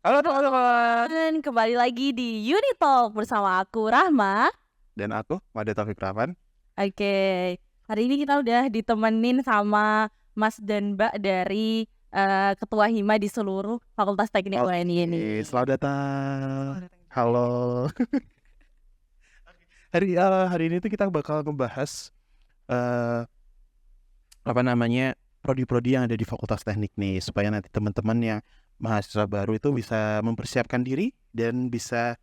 Halo teman-teman. Dan kembali lagi di Unit Talk bersama aku Rahma. Dan aku, Mada Taufik Rahman. Oke, hari ini kita udah ditemenin sama Mas dan Mbak dari Ketua Hima di seluruh Fakultas Teknik UNI ini. Selamat datang. Halo. Hari ini tuh kita bakal ngebahas prodi-prodi yang ada di Fakultas Teknik nih, supaya nanti teman-teman yang mahasiswa baru itu bisa mempersiapkan diri dan bisa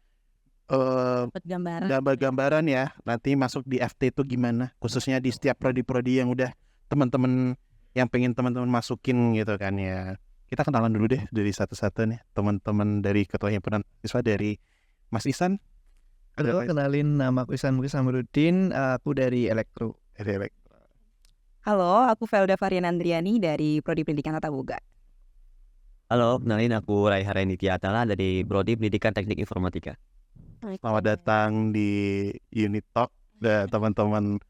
Dapat gambar-gambaran ya nanti masuk di FT itu gimana, khususnya di setiap prodi-prodi yang udah teman-teman yang pengen teman-teman masukin gitu kan ya. Kita kenalan dulu deh dari satu-satu nih, teman-teman dari Ketua Himpunan Mahasiswa dari Mas Ihsan. Halo, kenalin, nama aku Ihsan Mukis Samrudin, aku dari Elektro. Halo, aku Velda Varian Andriani dari Prodi Pendidikan Tata Boga. Halo, kenalin aku Raiha Renitya Atala dari Prodi Pendidikan Teknik Informatika. Selamat datang di Unit Talk teman-teman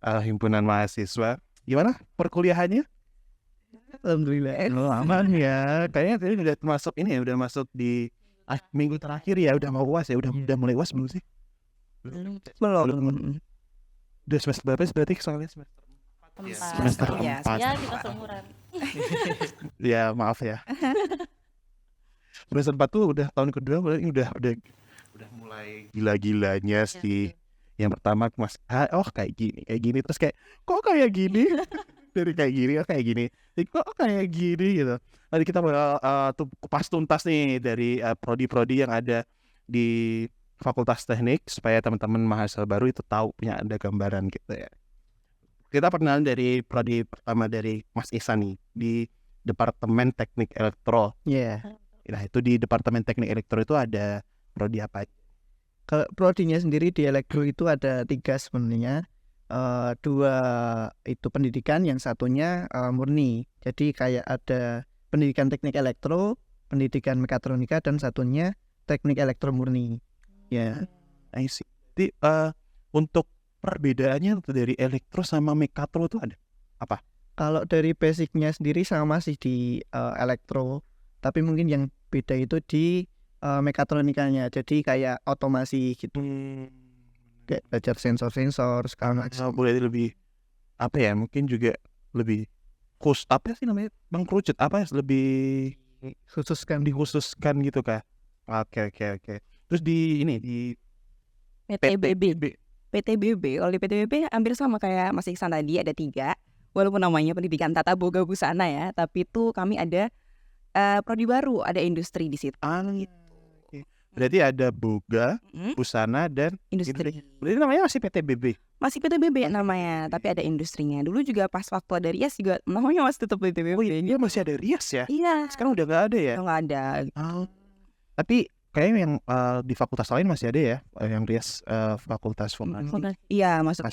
Himpunan Mahasiswa. Gimana perkuliahannya? Alhamdulillah. Aman ya. Kayaknya tadi udah masuk di minggu terakhir ya, udah mau UAS ya, udah mulai UAS belum sih? Belum. Udah semester berapa sih berarti soalnya semester 4. Ya, Ya, kita seumuran. Ya maaf ya. Semester 4 tuh udah tahun kedua, udah mulai gila-gilanya sih. Yang pertama Mas kayak gini terus kayak kok kayak gini. Dari kayak gini kayak gini. Kok kayak gini gitu. Nanti kita bakal kupas tuntas nih dari prodi-prodi yang ada di Fakultas Teknik supaya teman-teman mahasiswa baru itu tahu, punya ada gambaran gitu ya. Kita perkenalan dari prodi pertama dari Mas Ihsan nih di Departemen Teknik Elektro. Iya. Nah, itu di Departemen Teknik Elektro itu ada prodi apa? Kalau prodinya sendiri di Elektro itu ada 3 sebenarnya. 2 itu pendidikan, yang satunya murni. Jadi kayak ada pendidikan teknik elektro, pendidikan mekatronika, dan satunya teknik elektro murni. Ya. I see. Jadi untuk perbedaannya dari elektro sama mekatro itu ada apa? Kalau dari basicnya sendiri sama masih di elektro, tapi mungkin yang beda itu di mekatronikanya. Jadi kayak otomasi gitu. Kayak belajar sensor-sensor segala macam. Boleh lebih apa ya? Mungkin juga lebih apa sih namanya? Bang kerucut apa ya? Lebih dikhususkan gitu kah? Oke. Terus di PTBB, kalau di PTBB hampir sama kayak Mas Iksan tadi, ada 3. Walaupun namanya Pendidikan Tata Boga Busana ya, tapi itu kami ada prodi baru, ada industri di situ. Gitu. Berarti ada boga, busana, dan Industri. Berarti namanya masih PTBB? Masih PTBB namanya, tapi ada industrinya. Dulu juga pas waktu ada Rias juga namanya masih tetap PTBB. Oh iya, masih ada Rias ya? Iya. Sekarang udah nggak ada ya? Nggak ada. Tapi kayaknya yang di fakultas lain masih ada ya, yang Rias fakultas vokasi. Iya, masuk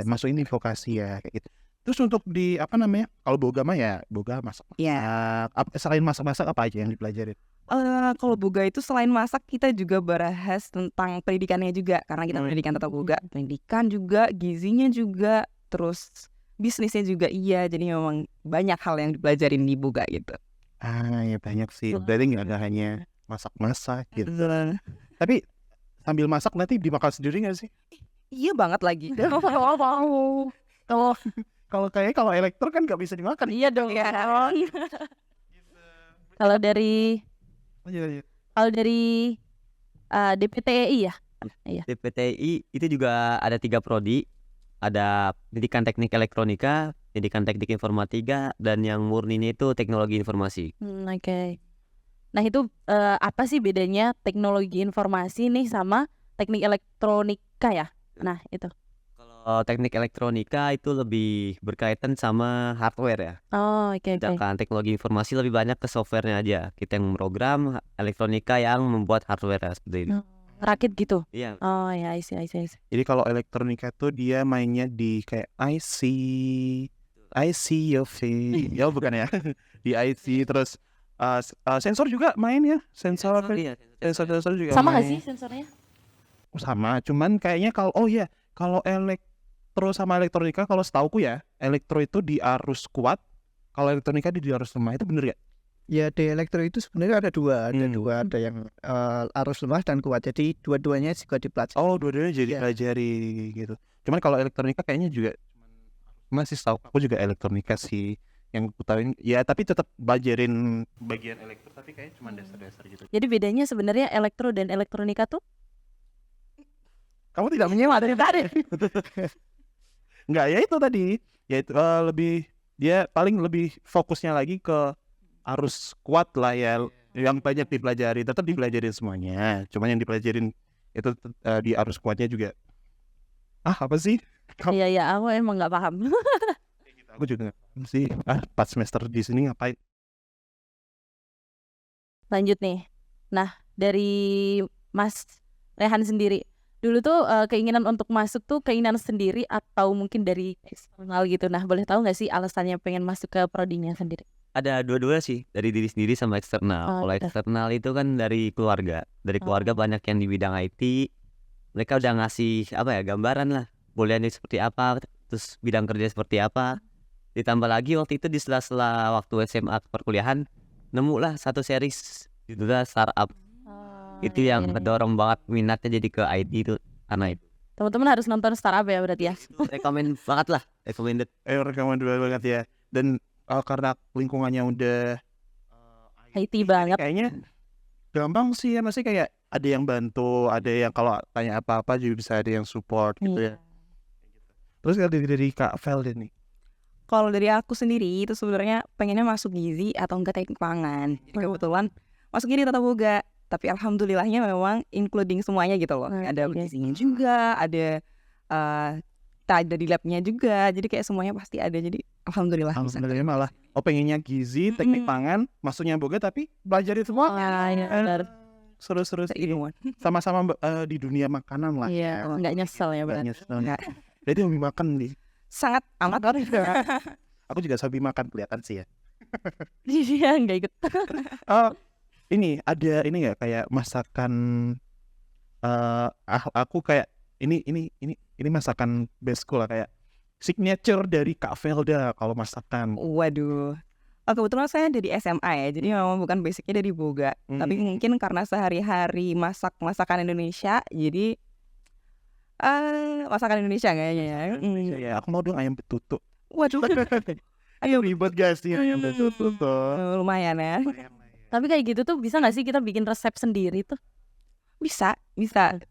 Masuk ini vokasi ya kayak gitu. Terus untuk di kalau boga mah ya boga masak. Iya. Selain masak-masak apa aja yang dipelajarin? Kalau boga itu selain masak kita juga bahas tentang pendidikannya juga, karena kita pendidikan tata boga, pendidikan juga, gizinya juga, terus bisnisnya juga iya. Jadi memang banyak hal yang dipelajarin di boga gitu. Ya banyak sih. Berarti nggak ada hanya masak-masak gitu. Tapi sambil masak nanti dimakan sendiri nggak sih? Iya banget lagi. Kalau elektro kan nggak bisa dimakan. Iya dong. Iya. Kalau dari DPTI ya? Iya. DPTI itu juga ada 3 prodi. Ada Pendidikan Teknik Elektronika, Pendidikan Teknik Informatika, dan yang murninya itu Teknologi Informasi. Oke. Nah itu apa sih bedanya teknologi informasi nih sama teknik elektronika ya? Nah itu. Kalau teknik elektronika itu lebih berkaitan sama hardware ya. Oh oke. Sedangkan teknologi informasi lebih banyak ke softwarenya aja. Kita yang program, elektronika yang membuat hardware ya, seperti itu. Rakit gitu? Iya. Oh ya, I see. Jadi kalau elektronika tuh dia mainnya di kayak IC your face. Ya bukan ya. Di IC terus sensor juga main ya. Sensor juga Sama main. gak sih sensornya? Sama, cuman kayaknya kalau elektro sama elektronika, kalau setauku ya, elektro itu di arus kuat, kalau elektronika di arus lemah. Itu bener ya? Ya di elektro itu sebenarnya ada dua, ada yang arus lemah dan kuat. Jadi dua-duanya juga dipelajari. Oh, dua-duanya jadi Iya. pelajari gitu. Cuman kalau elektronika kayaknya juga masih tahu aku juga elektronika sih yang aku tahuin ya, tapi tetap belajarin bagian elektro tapi kayaknya cuma dasar-dasar gitu. Jadi bedanya sebenarnya elektro dan elektronika tuh Kamu tidak menyewa dari tadi. Enggak, ya itu tadi. Ya itu lebih dia paling lebih fokusnya lagi ke arus kuat lah ya, yang banyak dipelajari, tetap dipelajarin semuanya. Cuman yang dipelajarin itu di arus kuatnya juga. Apa sih? ya aku emang nggak paham. Aku juga nggak paham sih. 4 semester di sini ngapain? Lanjut nih. Nah, dari Mas Rehan sendiri. Dulu tuh keinginan untuk masuk tuh keinginan sendiri atau mungkin dari eksternal gitu. Nah, boleh tahu nggak sih alasannya pengen masuk ke prodinya sendiri? Ada dua-dua sih, dari diri sendiri sama eksternal. Oh, Kalau gitu. eksternal itu kan dari keluarga. Dari keluarga banyak yang di bidang IT. Mereka udah ngasih gambaran lah. Kuliahnya seperti apa, terus bidang kerja seperti apa. Ditambah lagi waktu itu di sela-sela waktu SMA perkuliahan, nemu lah satu series judulnya Startup. Itu yang ngedorong banget minatnya jadi ke IT itu karena itu. Teman-teman harus nonton Startup ya berarti ya. Rekomen banget lah, recommended. Rekaman dua banget ya. Dan karena lingkungannya udah IT banget. kayaknya gampang sih ya, masih kayak ada yang bantu, ada yang kalau tanya apa-apa juga bisa ada yang support gitu ya. Terus kalau dari Kak Velden nih, Kalau dari aku sendiri itu sebenarnya pengennya masuk gizi atau enggak teknik pangan. Jadi kebetulan masuk gizi tata boga. Tapi alhamdulillahnya memang including semuanya gitu loh. Ada gizinya juga, ada ada di labnya juga. Jadi kayak semuanya pasti ada. Jadi alhamdulillah bisa. alhamdulillah malah pengennya gizi, teknik pangan, masuknya boga tapi belajar itu semua. Iya, benar. Seru-seru sih. Ilmuwan. Sama-sama di dunia makanan lah. Iya, nggak nyesel ya Nggak berarti. nyesel. Enggak. Jadi hobi makan nih. Sangat amat. Aku juga hobi makan kelihatan sih ya. Iya, nggak ikut. Ini ada ini nggak kayak masakan aku kayak ini masakan bestku lah, kayak signature dari Kak Velda kalau masakan. Waduh. Kebetulan saya dari SMA ya, jadi memang bukan basicnya dari boga. Tapi mungkin karena sehari-hari masak masakan Indonesia, jadi masakan Indonesia kayaknya ya. Ya, aku mau dong ayam betutu. Waduh. Ayo ribet guys nih ayam betutu tuh. Lumayan ya. Tapi kayak gitu tuh bisa nggak sih kita bikin resep sendiri tuh? Bisa.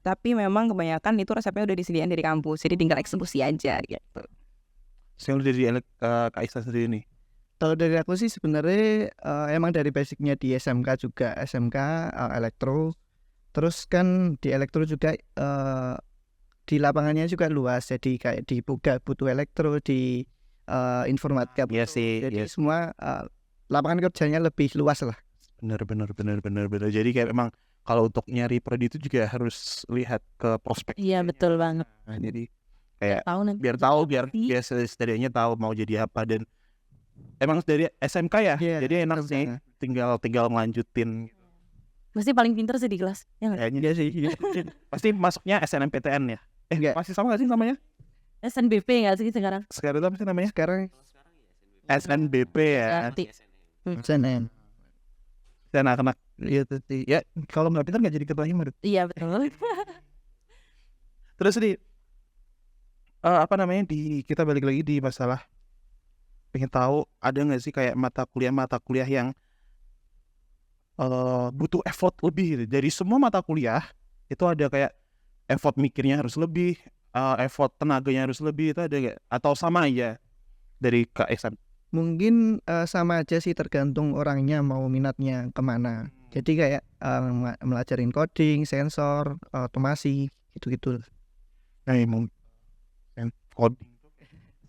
Tapi memang kebanyakan itu resepnya udah disediain dari kampus, jadi tinggal eksekusi aja gitu. Saya udah dari Kak Isa sendiri nih. Kalau dari aku sih sebenarnya emang dari basicnya di SMK juga, SMK elektro. Terus kan di elektro juga di lapangannya juga luas, jadi kayak di Boga butuh elektro, di informatika Iya butuh. sih, Jadi iya. semua lapangan kerjanya lebih luas lah. Bener. Jadi kayak memang kalau untuk nyari prodi itu juga harus lihat ke prospek. Iya, betul banget. Nah, jadi kayak Tahu nanti. biar dia setidaknya tahu mau jadi apa, dan emang dari SMK ya, Iya, jadi enak sih, tinggal melanjutin. Mesti paling pinter sih di kelas. Ya nggak? Kayaknya Iya sih. pasti masuknya SNMPTN ya. Enggak. Masih sama gak sih namanya? SNBP nggak sih sekarang? Sekarang itu apa sih namanya? Sekarang SNBP ya. Ganti. SNM. Dan anak-anak itu sih. Ya kalau nggak pintar nggak jadi ketua hima. Iya, betul. Terus di kita balik lagi di masalah, pengen tahu ada nggak sih kayak mata kuliah yang butuh effort lebih gitu. Dari semua mata kuliah itu ada kayak effort mikirnya harus lebih, effort tenaganya harus lebih, itu ada nggak? Atau sama aja dari Kak Ihsan? Mungkin sama aja sih, tergantung orangnya mau minatnya kemana. Jadi kayak melajarin coding, sensor, otomasi, gitu-gitu. Nah, emang coding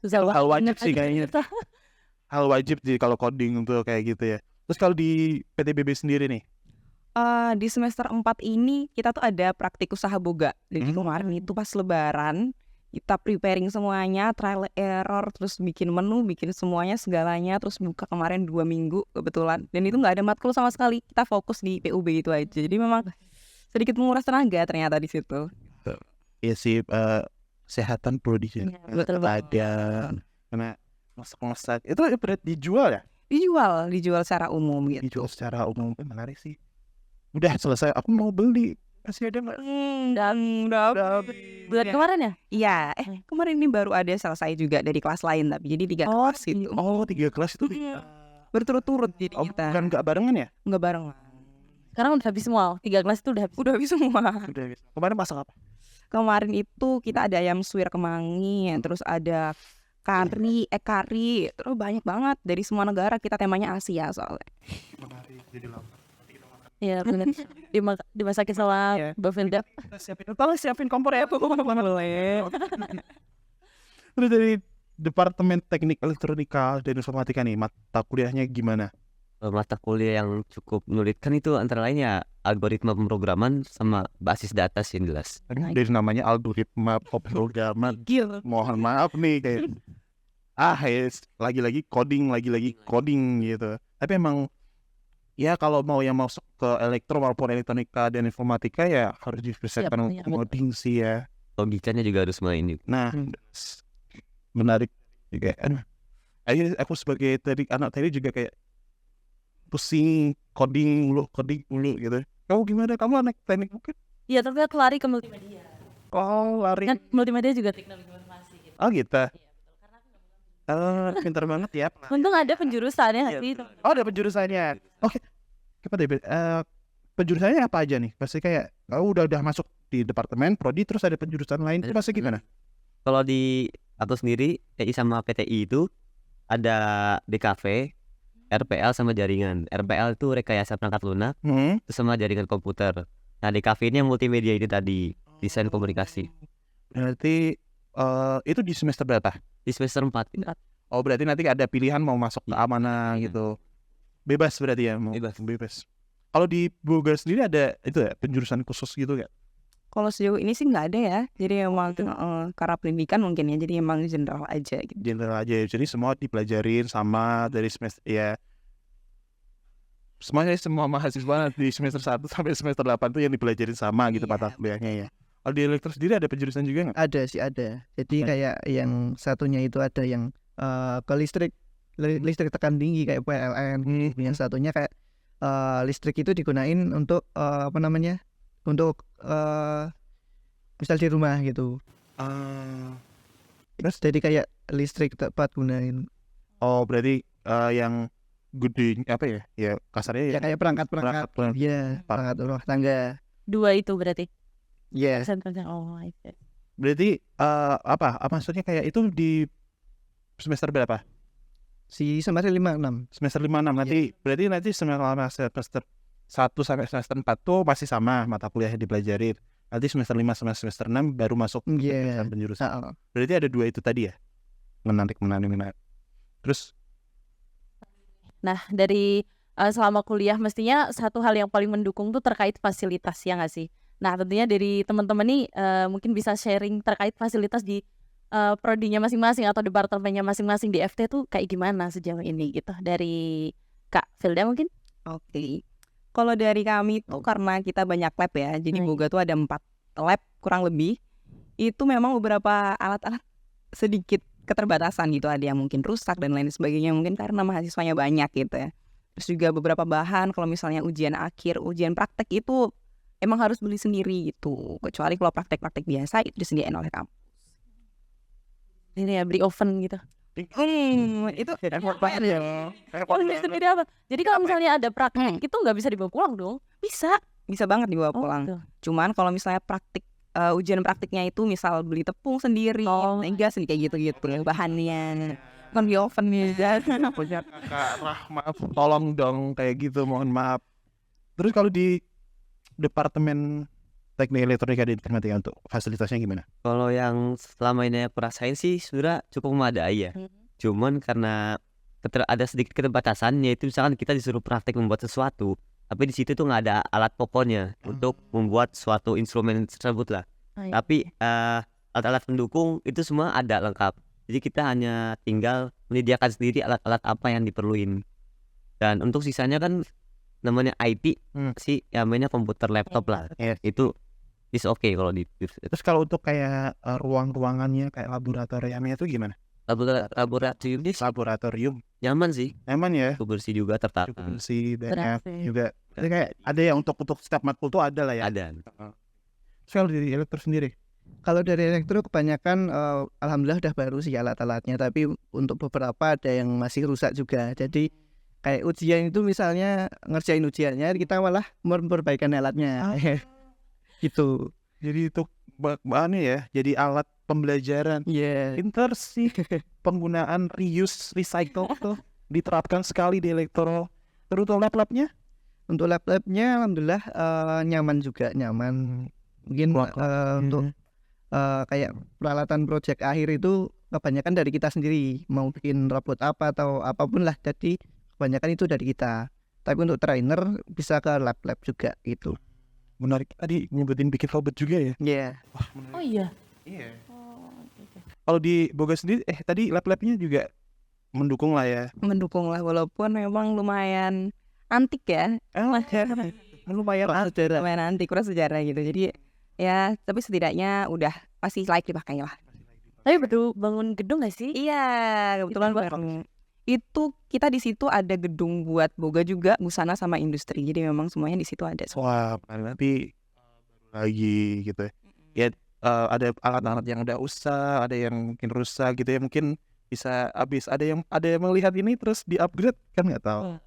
Susah banget. hal wajib sih kayaknya. Hal wajib sih kalau coding tuh kayak gitu ya. Terus kalau di PTBB sendiri nih, Di semester 4 ini kita tuh ada praktik usaha boga. Jadi kemarin itu pas lebaran kita preparing semuanya, trial error, terus bikin menu, bikin semuanya segalanya, terus buka kemarin 2 minggu kebetulan. Dan itu nggak ada matkul sama sekali. Kita fokus di PUB itu aja. Jadi memang sedikit menguras tenaga ternyata di situ. ya sih kesehatan perlu di Iya, betul banget. ada, karena masak itu berat dijual ya. dijual secara umum gitu. Dijual secara umum. Menarik sih. Udah selesai, aku mau beli. Masih ada nggak? Bulan kemarin ya? Iya, kemarin ini baru ada selesai juga dari kelas lain tapi jadi 3 kelas gitu. Oh, 3 kelas itu. Berturut-turut jadi Oh, kita bukan nggak barengan ya? nggak bareng. Sekarang udah habis semua. 3 kelas itu udah habis. Udah habis semua. Udah. Kemarin masak apa? Kemarin itu kita ada ayam suwir kemangi, terus ada kari, terus banyak banget dari semua negara. Kita temanya Asia soalnya. Menarik, jadi lapar. Iya benar. Dimasakin sama Mbak Vilda. Tolong siapin kompor ya, boleh. Terus dari Departemen Teknik Elektronika dan Informatika nih, mata kuliahnya gimana? Mata kuliah yang cukup menyulitkan itu antara lainnya algoritma pemrograman sama basis data sih yang jelas. Dari namanya algoritma pemrograman. Mohon maaf nih kayak lagi-lagi coding gitu. Tapi emang ya kalau mau yang masuk ke elektro maupun elektronika dan informatika ya harus dipersiapkan Siap, untuk iya, coding sih ya. Logikanya juga harus main. Nah, menarik juga. Aku sebagai anak tadi juga kayak pusing coding mulu gitu. Kamu gimana? Kamu anak teknik mungkin? Iya tapi aku lari ke multimedia. Oh, lari. Kan multimedia juga teknologi informasi gitu. Oh gitu. Iya betul. Karena aku nggak bilang. Pintar banget ya. Untung ada penjurusannya nggak sih? Oh, ada penjurusannya. Oke. Kita deh. Penjurusannya apa aja nih? Pasti kayak udah masuk di departemen prodi terus ada penjurusan lain itu pasti gimana? Kalau di aku sendiri TI sama PTI itu ada DKV, RPL sama jaringan. RPL itu rekayasa perangkat lunak, itu sama jaringan komputer. Nah DKV ini yang multimedia ini tadi, desain komunikasi. Berarti itu di semester berapa? Di semester 4. Oh berarti nanti ada pilihan mau masuk ke mana gitu. Bebas berarti ya? Bebas. Kalau di Boga sendiri ada itu ya penjurusan khusus gitu gak? Kalau sejauh ini sih nggak ada ya. Jadi emang karena pendidikan mungkin ya. Jadi emang general aja gitu. General aja. Jadi semua dipelajarin sama dari semester ya. Semua mahasiswa di semester 1 sampai semester 8 tuh yang dipelajarin sama gitu mata kuliahnya ya. Kalau di elektro sendiri ada penjurusan juga nggak? Ada sih ada. Jadi kayak yang satunya itu ada yang ke listrik tekan tinggi kayak PLN. Yang satunya kayak listrik itu digunain untuk untuk misal di rumah gitu. Terus jadi kayak listrik tepat gunain. Oh berarti yang gede apa ya? Ya kasarnya Ya kayak perangkat. Iya, perangkat rumah tangga. 2 itu berarti. Yes. Oh, itu. Berarti apa maksudnya kayak itu di semester berapa? Si semester 5-6. Semester 5-6 nanti berarti nanti semester 1 sampai semester 4 tuh masih sama mata kuliah yang dipelajarin. Nanti semester 5 sampai semester 6 baru masuk penjurusan. Berarti ada 2 itu tadi ya? Menarik. Terus Nah dari selama kuliah mestinya satu hal yang paling mendukung tuh terkait fasilitas ya nggak sih? Nah tentunya dari teman-teman nih mungkin bisa sharing terkait fasilitas di prodinya masing-masing atau departemennya masing-masing di FT tuh kayak gimana sejauh ini gitu. Dari Kak Vilda mungkin? Oke. Kalau dari kami tuh karena kita banyak lab ya. Jadi Boga tuh ada 4 lab kurang lebih. Itu memang beberapa alat-alat sedikit keterbatasan gitu. Ada yang mungkin rusak dan lain sebagainya. Mungkin karena mahasiswanya banyak gitu ya. Terus juga beberapa bahan kalau misalnya ujian akhir, ujian praktek itu emang harus beli sendiri gitu. Kecuali kalau praktek-praktek biasa itu disediain oleh kampus. Ini ya beli oven gitu. Itu effort banget ya. Beda apa? Jadi kalau misalnya ada praktek itu nggak bisa dibawa pulang dong? bisa banget dibawa pulang. Tuh. Cuman kalau misalnya praktik ujian praktiknya itu misal beli tepung sendiri, gas kayak gitu-gitu bahannya. Kan di oven ya. Punya Kakak Rahma, tolong dong kayak gitu, mohon maaf. Terus kalau di Departemen Teknik Elektronika dan Informatika untuk fasilitasnya gimana? Kalau yang selama ini aku rasain sih sebenarnya cukup memadai ya. Cuman karena ada sedikit keterbatasan, yaitu misalkan kita disuruh praktek membuat sesuatu, tapi di situ tuh nggak ada alat pokoknya untuk membuat suatu instrumen tersebut lah. Tapi alat-alat pendukung itu semua ada lengkap. Jadi kita hanya tinggal menyediakan sendiri alat-alat apa yang diperluin. Dan untuk sisanya kan namanya IT sih, ya mainnya komputer laptop lah. Itu is okay kalau di. Terus kalau untuk kayak ruang-ruangannya kayak laboratoriumnya itu gimana? Laboratorium Nyaman sih, Nyaman ya, cukup bersih juga, tertata. cukup bersih, banyak Berasa. juga. Jadi kayak ada yang untuk setiap matkul tuh ada lah ya. Ada. Terus kalau dari elektro sendiri, Kalau dari elektro kebanyakan alhamdulillah udah baru sih alat-alatnya, tapi untuk beberapa ada yang masih rusak juga. Jadi kayak ujian itu misalnya ngerjain ujiannya kita malah memperbaikan alatnya. Gitu. jadi itu bahannya ya, jadi alat pembelajaran. Iya. Pinter sih penggunaan reuse recycle tuh diterapkan sekali di elektro. Terus untuk lab-labnya Untuk lab-labnya alhamdulillah nyaman juga, nyaman. Mungkin untuk kayak peralatan project akhir itu kebanyakan dari kita sendiri, mau bikin robot apa atau apapun lah, jadi kebanyakan itu dari kita. Tapi untuk trainer bisa ke lab-lab juga gitu. menarik, tadi nyebutin bikin robot juga ya. Iya. Wah, menarik. Oh iya. Iya. Oh, oke. Kalau di Boga sendiri tadi lab-labnya juga mendukung lah ya. Mendukung lah, walaupun memang lumayan antik ya. Lumayan Sejarah. Lumayan antik, kurang sejarah gitu. Jadi ya, tapi setidaknya udah pasti layak dipakai lah. Tapi betul bangun gedung gak sih? Iya, kebetulan bareng. Itu kita di situ ada gedung buat boga juga, busana sama industri. Jadi memang semuanya di situ ada. wah, tapi baru lagi gitu ya. Ya ada alat-alat yang udah usah, ada yang mungkin rusak gitu ya, mungkin bisa habis. Ada yang melihat ini terus di-upgrade kan nggak tahu.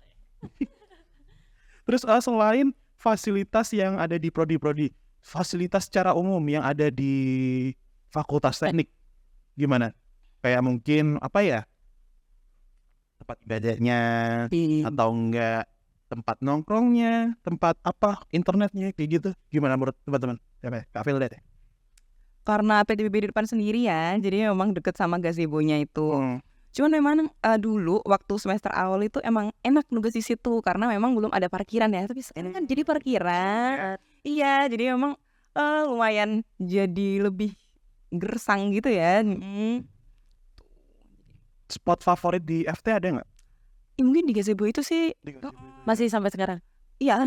Terus selain fasilitas yang ada di prodi-prodi, fasilitas secara umum yang ada di fakultas teknik gimana? Kayak mungkin apa ya? Tempat ibadahnya atau enggak, tempat nongkrongnya, tempat apa, internetnya kayak gitu. Gimana menurut teman-teman? Siapa ya? Kak Phil deh. Karena PTBB di depan sendiri ya, jadi memang deket sama gazebo-nya itu. Cuman memang dulu waktu semester awal itu emang enak nugas di situ karena memang belum ada parkiran ya. Tapi sekarang kan jadi parkiran. Iya, jadi memang lumayan jadi lebih gersang gitu ya. Spot favorit di FT ada nggak? Mungkin di gazebo itu sih, Masih sampai sekarang. iya.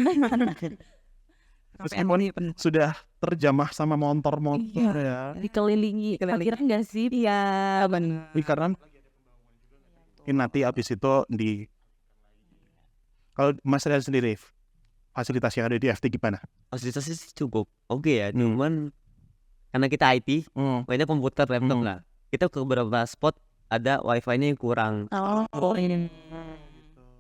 Meskipun sudah terjamah sama motor-motor ya. Dikelilingi Dikelilingi. parkiran gak sih? Iya, benar. Ini karena mungkin nanti abis itu kalau Mas Rian sendiri, fasilitas yang ada di FT gimana? Fasilitasnya sih cukup oke ya, cuman karena kita IT, mainnya komputer, laptop lah. Kita ke beberapa spot ada wifi-nya yang kurang. Oh, ini.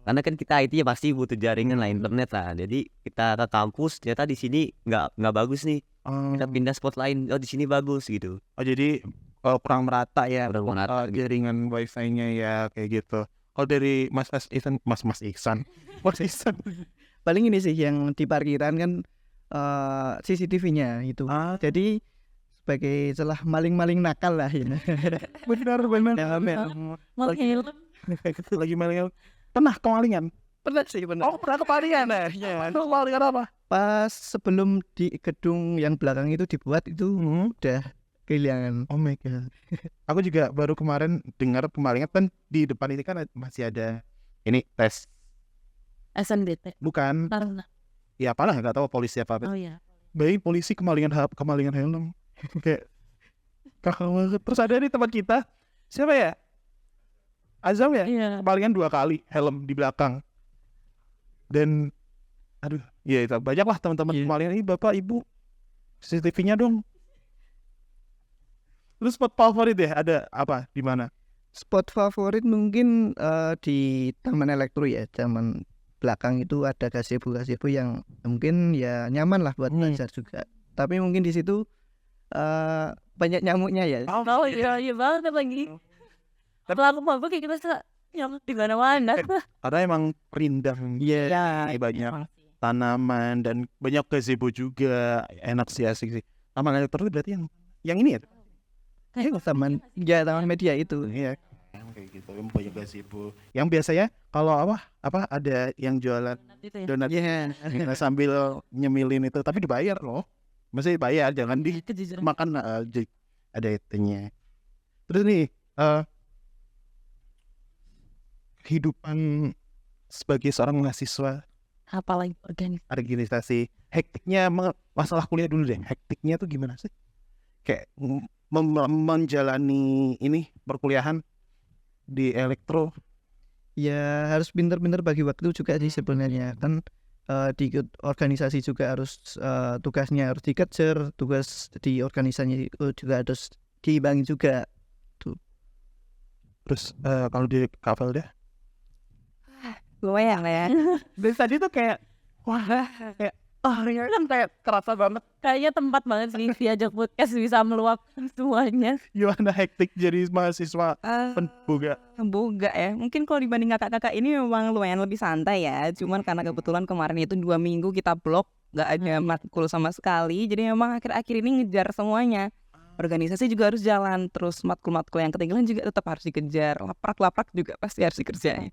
Karena kan kita IT ya pasti butuh jaringan lah, internet lah. Jadi kita ke kampus, ternyata di sini nggak bagus nih. Kita pindah spot lain, oh di sini bagus gitu. Oh jadi kurang merata ya, Kurang merata gitu. jaringan wifi-nya ya kayak gitu. Kalau dari Mas Ihsan, Mas Ihsan, Paling ini sih yang di parkiran kan CCTV-nya itu. Jadi sebagai celah maling-maling nakal lah ya. benar. Malah helm. Lagi maling. Pernah kemalingan? Pernah sih, pernah. Oh, pernah kemalingan ya. Kemalingan apa? Pas sebelum di gedung yang belakang itu dibuat itu udah kehilangan. Oh my god. Aku juga baru kemarin dengar kemalingan kan di depan ini kan masih ada ini tes. SNBT. Bukan. Karena. Ya apalah, nggak tahu polisi apa. Oh iya. Baik polisi kemalingan helm. Kayak kakak banget. Terus ada di tempat kita, siapa ya? Azam ya? Iya. Kemalingan 2 kali helm di belakang. Dan aduh, ya itu banyak lah teman-teman kemalingan. Ini bapak ibu CCTV-nya dong. Terus spot favorit ya ada apa di mana? Spot favorit mungkin di Taman Elektro ya, taman belakang itu ada gazebo yang mungkin ya nyaman lah buat belajar juga. Tapi mungkin di situ banyak nyamuknya ya. Oh iya banget lagi. Tapi aku mabuk kayak kita nyamuk di mana-mana. Karena emang rindang. Iya. Banyak tanaman dan banyak gazebo juga. Enak sih, asik sih. Taman Elektro berarti yang ini ya? Taman media itu. Iya. Kayak gitu, yang banyak gazebo. Yang biasanya kalau apa ada yang jualan Itu ya. donat sambil nyemilin itu, tapi dibayar loh. Masih dibayar, jangan Kejujuran. dimakan ada itunya. Terus nih kehidupan sebagai seorang mahasiswa Apalagi organisasi, hektiknya masalah kuliah dulu deh. Hektiknya tuh gimana sih? Kayak menjalani ini perkuliahan di elektro Ya harus pinter-pinter bagi waktu juga sih sebenarnya kan, di organisasi juga harus tugasnya harus dikejar, tugas di organisasi itu juga harus diimbangi juga tuh. Terus kalau di Kavel deh Lumayan lah ya. dari tadi tuh kayak wah kayak ini kan kayak kerasa banget Kayaknya tempat banget sih diajak podcast bisa meluapkan semuanya. gimana hektik jadi mahasiswa Eh, boga. Boga ya. Mungkin kalau dibanding kakak-kakak ini memang lumayan lebih santai ya. Cuman karena kebetulan kemarin itu 2 minggu kita blok, nggak ada matkul sama sekali. Jadi memang akhir-akhir ini ngejar semuanya. Organisasi juga harus jalan, terus matkul-matkul yang ketinggalan juga tetap harus dikejar. Laprak-laprak juga pasti harus dikerjain.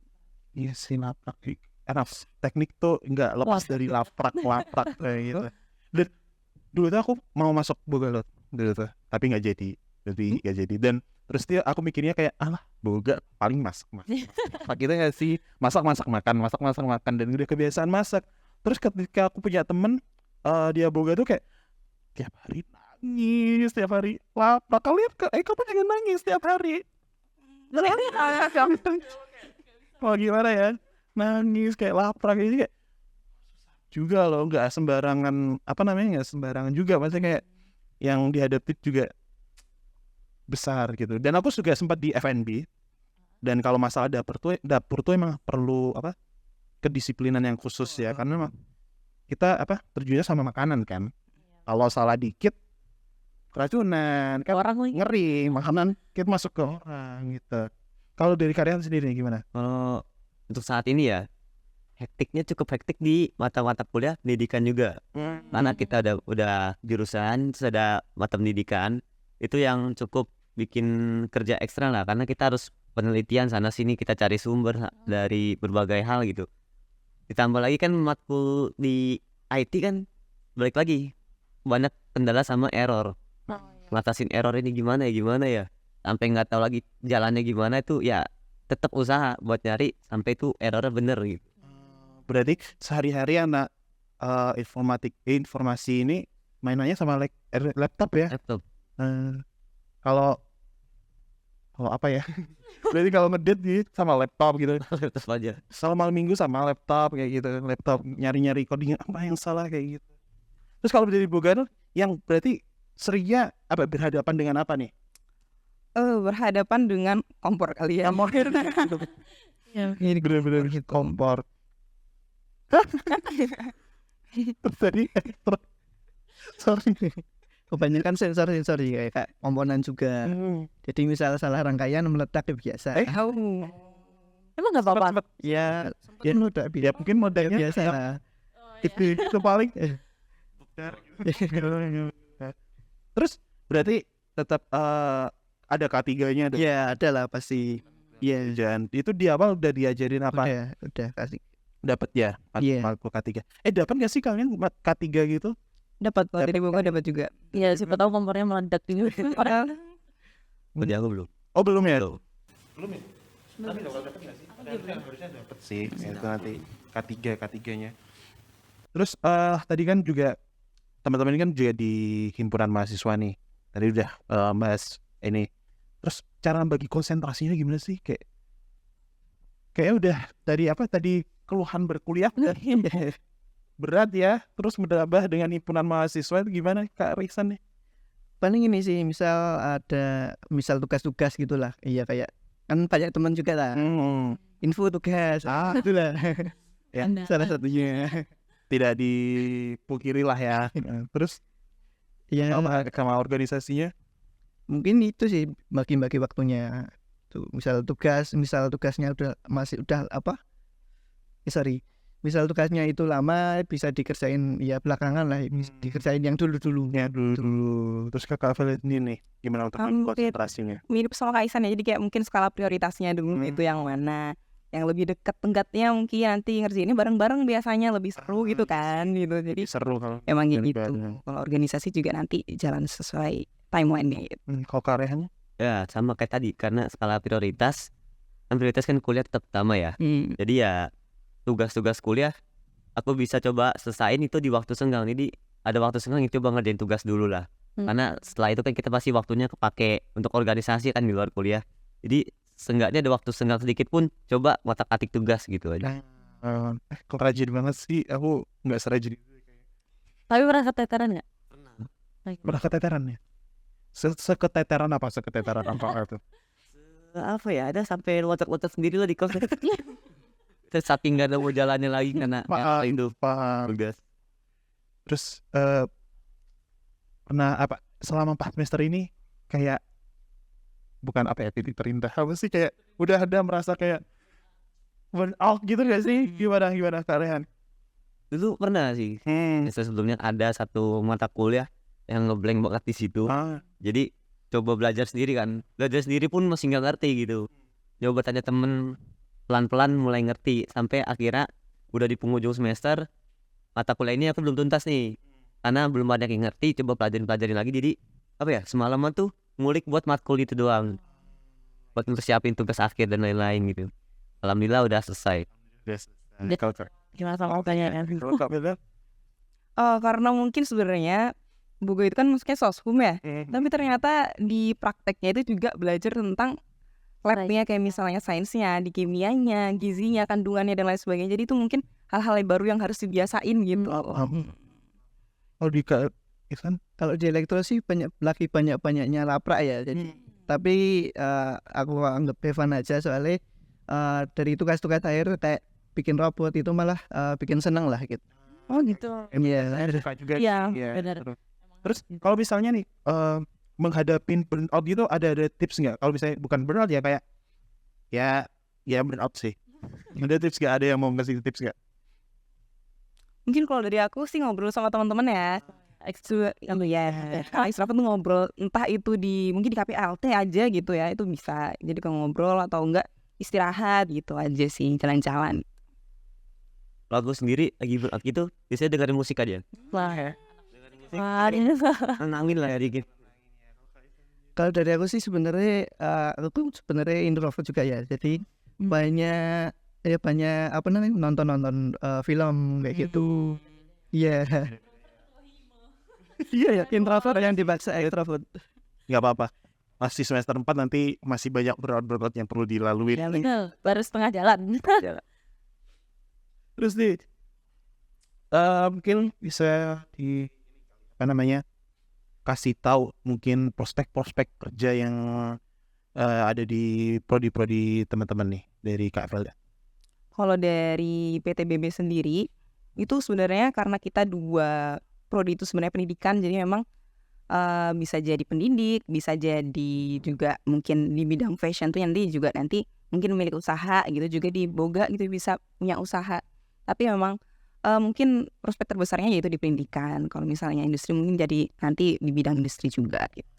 Iya sih laprak karena teknik tuh nggak lepas dari laprak kayak gitu. Dan dulu tuh aku mau masuk boga loh dulu tuh tapi nggak jadi dan terus dia aku mikirnya kayak alah boga paling masak gitu nggak sih masak makan dan udah kebiasaan masak. Terus ketika aku punya temen dia boga tuh kayak tiap hari nangis, tiap hari laprak. Kalian kamu jangan nangis tiap hari. Oh gimana ya, nangis kayak laprak ini kayak juga loh, nggak sembarangan nggak sembarangan juga, maksudnya kayak yang dihadapi juga besar gitu. Dan aku juga sempat di F&B, dan kalau masalah dapur tuh emang perlu kedisiplinan yang khusus ya, karena emang kita terjunnya sama makanan kan. Kalau salah dikit keracunan kan, Orang lagi. ngeri makanan kita masuk ke orang gitu. Kalau dari kalian sendiri gimana? Kalau untuk saat ini ya hektiknya cukup hektik di mata-mata kuliah pendidikan juga. Karena kita udah jurusan, terus ada mata pendidikan, itu yang cukup bikin kerja ekstra lah, karena kita harus penelitian sana sini, kita cari sumber dari berbagai hal gitu. Ditambah lagi kan matkul di IT kan balik lagi banyak kendala sama error. Ngatasin error ini gimana ya, sampai nggak tahu lagi jalannya gimana, itu ya tetap usaha buat nyari sampai itu errornya bener gitu. Berarti sehari-hari anak informasi ini mainannya sama laptop ya? Laptop. Kalau apa ya? Berarti kalau ngedit gitu sama laptop gitu. Laptop aja. Selama minggu sama laptop kayak gitu. Laptop nyari-nyari coding apa yang salah kayak gitu. Terus kalau dari Bogan yang berarti seringnya berhadapan dengan apa nih? Berhadapan dengan kompor kali ya. Ini bener-bener kompor. Terus tadi sorry. Kebanyakan sensor sih kayak komponen juga. Jadi misal salah rangkaian meledak ya biasa. Emang nggak apa-apa. Sempet Ya meledak ya mungkin modelnya biasa ya, lah. itu paling terus berarti tetap ada K3-nya ada. Ya ada lah pasti. Iya, dan itu di awal udah diajarin apa? Udah kasih. Dapat ya Iya. matkul K3. Dapat nggak sih kalian K3 gitu? Dapat kalau dari Boga dapat juga. Iya, siapa tahu kompornya meledak juga. Udah aku belum. Oh belum ya? Belum. Belum ya? Tapi bakal dapat nggak sih? Harusnya dapat sih. Itu nanti K3-nya. Terus tadi kan juga teman-teman ini kan juga di himpunan mahasiswa nih. Tadi udah bahas ini. Terus cara bagi konsentrasinya gimana sih? Kayak udah tadi keluhan berkuliah berat ya. Terus menambah dengan himpunan mahasiswa itu gimana Kak Riksan nih? Paling ini sih misal tugas-tugas gitulah. Iya kayak kan banyak teman juga lah. Info tugas. Itulah. Ya, salah satunya. tidak dipungkiri lah ya. Terus Ya sama organisasinya mungkin itu sih bagi-bagi waktunya. Tuh misal tugasnya misal tugasnya itu lama bisa dikerjain ya belakangan lah, bisa dikerjain yang dulu. Terus Kakak Valentini nih gimana untuk Hampir. konsentrasinya? Mirip sama Kak Isan ya, jadi kayak mungkin skala prioritasnya dulu itu yang mana, yang lebih dekat tenggatnya mungkin nanti ngerjainnya bareng-bareng biasanya lebih seru gitu kan gitu. Jadi Seru kalau emang bareng-bareng. gitu. Kalau organisasi juga nanti jalan sesuai timeline gitu. kalau karyanya Ya sama kayak tadi, karena skala prioritas kan kuliah tetap utama ya. Jadi ya tugas-tugas kuliah aku bisa coba selesain itu di waktu senggang. Jadi ada waktu senggang itu coba ngerjain tugas dulu lah. Karena setelah itu kan kita pasti waktunya kepake untuk organisasi kan di luar kuliah. Jadi seenggaknya ada waktu senggang sedikit pun coba ngotak-atik tugas gitu aja. Kok rajin banget sih, aku nggak serajin itu. Tapi pernah keteteran nggak? Pernah keteteran ya? Seketeteran apa? Seketeteran apa itu? Apa ya, ada sampai loncat-loncat sendiri lah di kelas. Terus saking gak ada mau jalannya lagi karena itu Paham. tugas. Terus pernah apa selama 4 semester ini kayak bukan apa ya, titik terendah apa sih, kayak udah ada merasa kayak burn out gitu gak sih? Gimana Kak Rehan? Dulu pernah sih. Semester sebelumnya ada satu mata kuliah yang ngeblank banget di situ. Jadi coba belajar sendiri kan. Belajar sendiri pun masih nggak ngerti gitu. Coba tanya temen, pelan-pelan mulai ngerti. Sampai akhirnya udah di penghujung semester, mata kuliah ini aku belum tuntas nih. Karena belum ada yang ngerti, coba pelajarin lagi. Jadi apa ya, semalaman tuh ngulik buat matkul itu doang. Buat mempersiapin tugas akhir dan lain-lain gitu. Alhamdulillah udah selesai. Yes. Dia- Kalau Kak- Gimana sama pertanyaannya? kalau Kak Bella? Karena mungkin sebenarnya Bugo itu kan maksudnya soshum ya. Tapi ternyata di prakteknya itu juga belajar tentang labnya, kayak misalnya sainsnya, di kimianya, gizinya, kandungannya dan lain sebagainya. Jadi itu mungkin hal-hal yang baru yang harus dibiasain gitu. Kalau di Kak Ihsan? Kalau di elektro sih banyak-banyaknya laprak ya. Jadi tapi aku anggap Evan aja soalnya dari tugas-tugas akhir kayak bikin robot itu malah bikin seneng lah gitu. Oh gitu. Iya. Suka juga. Iya, Iya, benar. Terus kalau misalnya nih menghadapin burnout gitu ada tips nggak? Kalau misalnya bukan burnout ya kayak ya burnout sih. Ada tips nggak? Ada yang mau ngasih tips nggak? Mungkin kalau dari aku sih ngobrol sama teman-teman ya. Extrovert tuh ngobrol, entah itu mungkin di KPLT aja gitu ya, itu bisa. Jadi kalau ngobrol atau enggak istirahat gitu aja sih, jalan-jalan. Kalau aku sendiri lagi burnout gitu, biasanya dengerin musik aja. Wah. Nangin lah ya dikit. Kalau dari aku sih sebenarnya aku sebenarnya introvert juga ya. Jadi banyak apa namanya nonton film kayak gitu. Iya. Iya ya, introvert yang dibaksa extrovert. Nggak apa-apa. Masih semester 4 nanti masih banyak burnout yang perlu dilalui. Betul. Baru setengah jalan. Terus nih mungkin bisa kasih tahu mungkin prospek-prospek kerja yang ada di prodi-prodi teman-teman nih dari Kak Velda. Kalau dari PTBB sendiri, itu sebenarnya karena kita dua prodi itu sebenarnya pendidikan, jadi memang bisa jadi pendidik, bisa jadi juga mungkin di bidang fashion tuh nanti mungkin memiliki usaha gitu, juga di Boga gitu bisa punya usaha. Tapi memang mungkin prospek terbesarnya yaitu di pendidikan. Kalau misalnya industri mungkin jadi nanti di bidang industri juga gitu.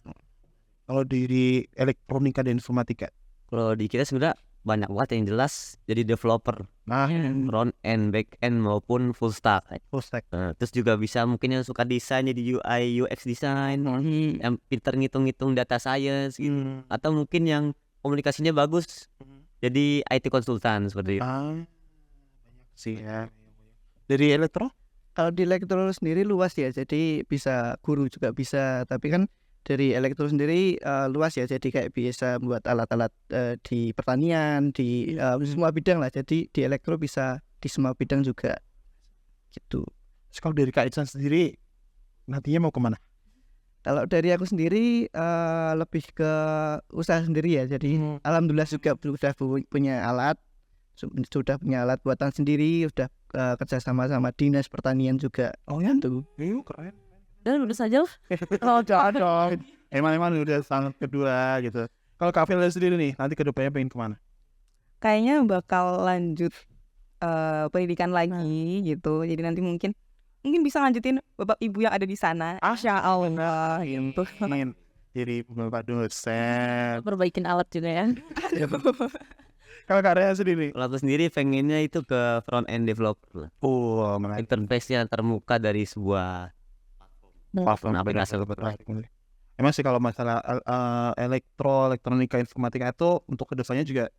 Kalau di elektronika dan informatika. Kalau di kita sebenarnya banyak banget yang jelas jadi developer, Nah, front end, back end maupun full stack. full stack. Terus juga bisa mungkin yang suka desain jadi UI UX design, yang pinter ngitung-ngitung data science gitu. Atau mungkin yang komunikasinya bagus jadi IT konsultan seperti itu. Banyak sih ya. Dari elektro? Kalau di elektro sendiri luas ya, jadi bisa guru juga bisa. Tapi kan dari elektro sendiri luas ya, jadi kayak bisa buat alat-alat di pertanian, di semua bidang lah. Jadi di elektro bisa di semua bidang juga gitu. Terus kalau dari Kak Ihsan sendiri nantinya mau kemana? Kalau dari aku sendiri lebih ke usaha sendiri ya. Jadi alhamdulillah juga sudah punya alat, sudah punya alat buatan sendiri, sudah kerja sama dinas pertanian juga. Oh ya? Tuh. Keren. Dan udah saja lah. Oh jangan dong. Emang udah sangat kedua gitu. Kalau Kak Velda sendiri nih nanti kedepannya pengen kemana? Kayaknya bakal lanjut pendidikan lagi gitu. Jadi nanti mungkin bisa lanjutin bapak ibu yang ada di sana. Insya Allah gitu. Pengen jadi bapak dosen. Perbaikin alat juga ya. Kalau Kak Rehan sendiri? Kalau aku sendiri pengennya itu ke front end developer lah. Oh, menarik. Interface-nya termuka dari sebuah Platform aplikasi. Emang sih kalau masalah elektronika informatika itu untuk kedepannya juga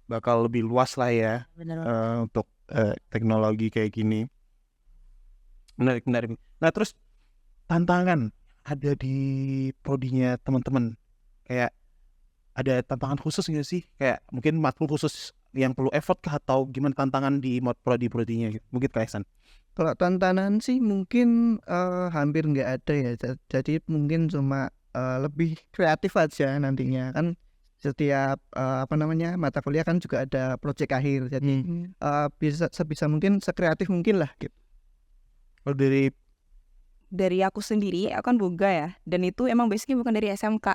bakal lebih luas lah ya. Benar. Untuk teknologi kayak gini. Menarik. Nah terus tantangan ada di prodinya teman-teman kayak ada tantangan khusus nggak sih? Kayak mungkin matkul khusus yang perlu effort kah atau gimana tantangan di prodi-prodinya gitu? Mungkin Kak Ihsan. Kalau tantangan sih mungkin hampir nggak ada ya. Jadi mungkin cuma lebih kreatif aja nantinya kan. Setiap mata kuliah kan juga ada proyek akhir. Jadi bisa sebisa mungkin sekreatif mungkin lah gitu. Kalau dari Dari aku sendiri, aku kan boga ya, dan itu emang basicnya bukan dari SMK,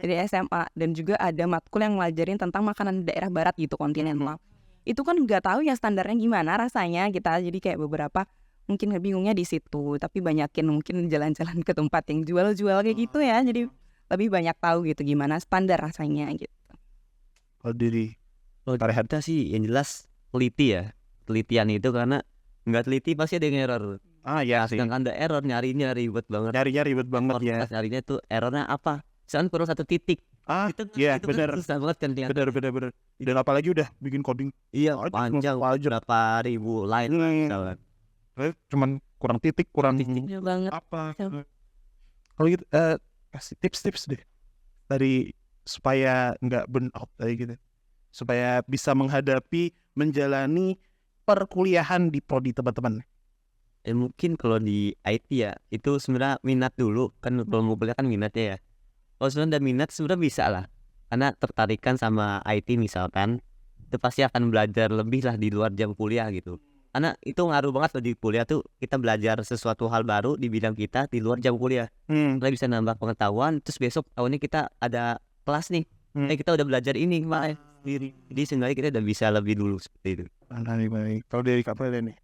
dari SMA, dan juga ada matkul yang ngelajarin tentang makanan daerah barat gitu, kontinental. Itu kan nggak tahu ya standarnya gimana rasanya kita, jadi kayak beberapa mungkin bingungnya di situ, tapi banyakin mungkin jalan-jalan ke tempat yang jual-jual kayak gitu ya, jadi lebih banyak tahu gitu gimana standar rasanya gitu. kalau dari Kalau Kak Rehan. kita sih yang jelas teliti ya. Telitian itu karena nggak teliti pasti ada yang error. Ya sih. Sedangkan ada error nyarinya ribet banget. Nyarinya ribet banget ya. Pas nyarinya tuh errornya apa? Misalkan kurang 1 titik. Iya Itu kan benar. susah banget kan ternyata. Benar. Dan apalagi udah bikin coding Iya, panjang. panjang berapa ribu line misalkan. Cuman kurang titik, kurang Iya banget. apa. Betul. Kalau gitu kasih tips-tips deh dari supaya nggak burn out tadi gitu. Supaya bisa menjalani perkuliahan di prodi teman-teman. Mungkin kalau di IT ya itu sebenarnya minat dulu kan kalau mau kuliah kan minatnya ya. Kalau sebenarnya ada minat sebenarnya bisa lah. Karena tertarikan sama IT misalkan itu pasti akan belajar lebih lah di luar jam kuliah gitu. Karena itu ngaruh banget loh di kuliah tuh kita belajar sesuatu hal baru di bidang kita di luar jam kuliah. Kita bisa nambah pengetahuan terus besok tahunnya kita ada kelas nih. Kita udah belajar ini kemarin sendiri. Jadi seenggaknya kita udah bisa lebih dulu seperti itu. Baik. Kalau dari Kak Feli nih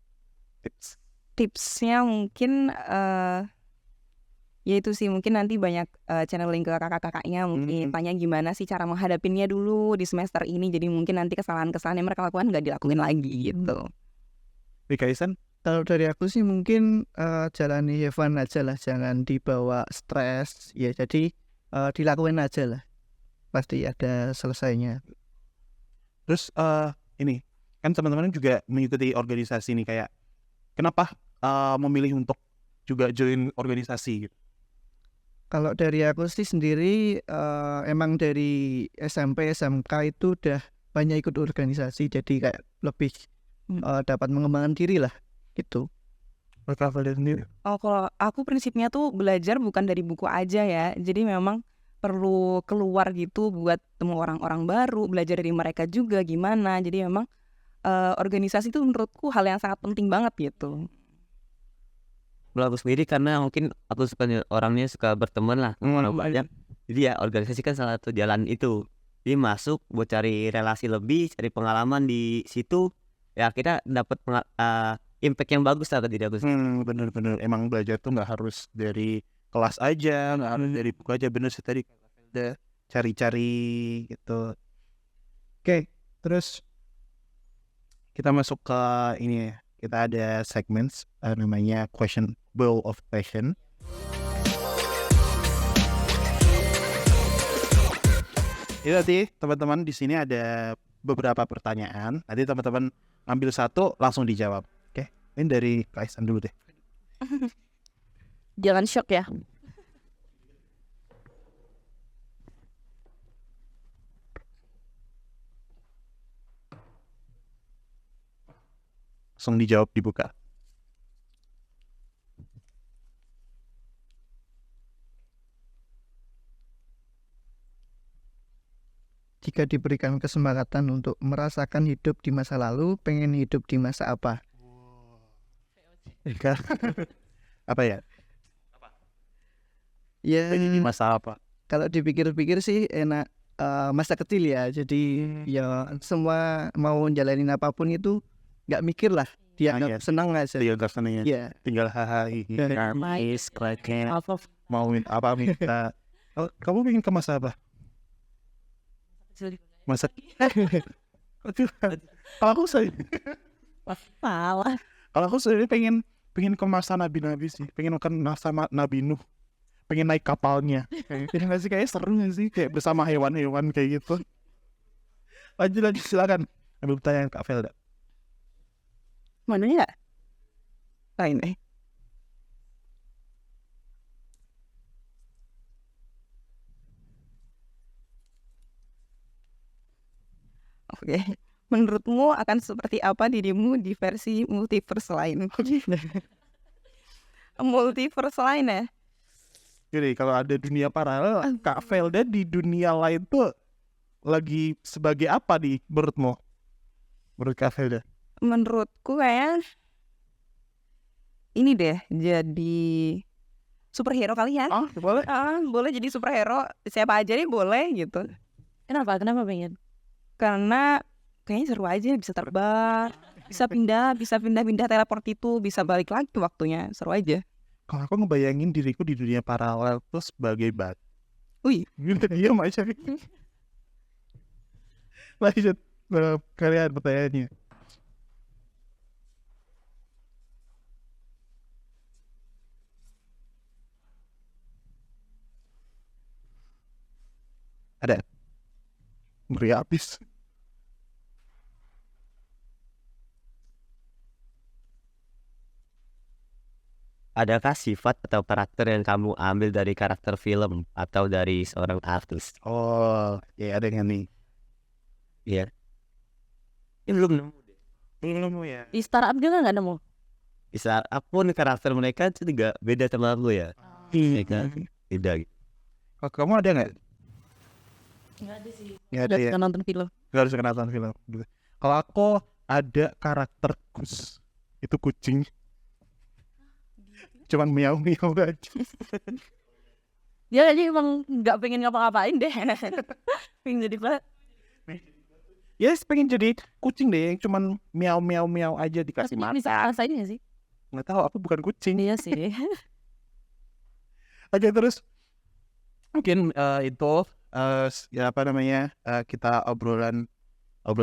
tips. Tipsnya mungkin ya itu sih mungkin nanti banyak channeling ke kakak-kakaknya mungkin tanya gimana sih cara menghadapinya dulu di semester ini, jadi mungkin nanti kesalahan-kesalahan yang mereka lakukan nggak dilakuin lagi gitu. Di Kak Ihsan? Kalau dari aku sih mungkin jalani have fun aja lah, jangan dibawa stres ya. Jadi dilakuin aja lah, pasti ada selesainya. Terus ini kan teman-teman juga mengikuti organisasi nih, kayak kenapa memilih untuk juga join organisasi gitu? Kalau dari aku sih sendiri emang dari SMP SMK itu udah banyak ikut organisasi, jadi kayak lebih dapat mengembangkan diri lah gitu. Kak Feli sendiri? Oh, kalau aku prinsipnya tuh belajar bukan dari buku aja ya, jadi memang perlu keluar gitu buat temu orang-orang baru, belajar dari mereka juga gimana. Jadi memang organisasi itu menurutku hal yang sangat penting banget gitu. Kalau aku sendiri karena mungkin aku suka orangnya suka berteman lah orang banyak. Jadi ya organisasi kan salah satu jalan itu. Jadi masuk buat cari relasi lebih, cari pengalaman di situ. Ya kita dapat impact yang bagus lah ke diri aku. Bener. Emang belajar tuh nggak harus dari kelas aja, nggak harus dari buku aja. Bener sih tadi udah cari-cari gitu. Oke, terus kita masuk ke ini ya. Kita ada segmen namanya question bowl of question. Jadi nanti teman-teman di sini ada beberapa pertanyaan. Nanti teman-teman ambil satu langsung dijawab. Oke, ini dari Kak Ihsan dulu deh. Jangan shock ya. Langsung dijawab, dibuka. Jika diberikan kesempatan untuk merasakan hidup di masa lalu, pengen hidup di masa apa? Apa ya? Ya, Ini masa apa? kalau dipikir-pikir sih enak masa kecil ya. Jadi ya semua mau jalanin apapun itu nggak mikir lah. Dia iya. senang aja. Tinggal kesannya. Ya, Tinggal hahaha, karmis, keren. Mau minta apa minta. Kamu pengen ke masa apa? Masa kalau aku sendiri Malah. kalau aku sendiri pengen ke masa nabi-nabi sih, pengen makan masa Nabi Nuh, pengen naik kapalnya. Kayak nggak sih, kayak seru nggak sih, kayak bersama hewan-hewan kayak gitu. Lanjut silakan. Ambil pertanyaan Kak Felda. Mana ya? Lain Oke. Menurutmu akan seperti apa dirimu di versi multiverse lain? Multiverse lain ya? Jadi kalau ada dunia paralel, Kak Velda di dunia lain tuh lagi sebagai apa di menurutmu? Menurut Kak Velda? Menurutku kayak ini deh, jadi superhero kali ya. Oh, boleh. Boleh jadi superhero, siapa aja nih boleh gitu. Kenapa pengen? Karena kayaknya seru aja, bisa terbang, bisa pindah teleport itu, bisa balik lagi waktunya, seru aja. Kalau aku ngebayangin diriku di dunia paralel tuh sebagai batu. Wih, Diam aja. Lanjut kalian pertanyaannya. Ada. Ngeri habis. Adakah sifat atau karakter yang kamu ambil dari karakter film atau dari seorang artis? Oh, ya ada yang nih. Iya. Ini belum nemu deh. Belum ya. Di startup juga nggak nemu? Bisa apapun karakter mereka itu juga beda sama aku ya. Iya kan? Beda gitu. Kalau kamu ada nggak? Nggak ada sih. Nggak ada ya. Udah nonton film. Nggak harus nonton film. Kalau aku ada karakter Gus. Itu kucing. Cuman miau-miau aja. Dia kayaknya emang nggak pengen ngapa-ngapain deh. Pengen jadi plat. Yes, pengen jadi kucing deh, yang cuman miau-miau-miau aja dikasih Tapi makan. bisa ngerasain nggak sih? Nggak tahu, aku bukan kucing. Iya sih. Oke, terus mungkin itu ya apa namanya kita obrolan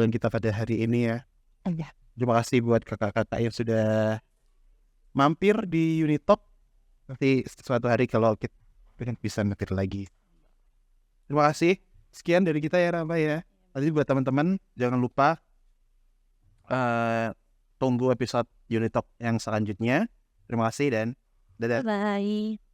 kita pada hari ini ya. Iya. Terima kasih buat kakak-kakak yang sudah mampir di Unitalk. Nanti suatu hari kalau kita bisa mampir lagi. Terima kasih. Sekian dari kita ya Rama ya. Nanti buat teman-teman jangan lupa tunggu episode Unitalk yang selanjutnya. Terima kasih dan dadah. Bye.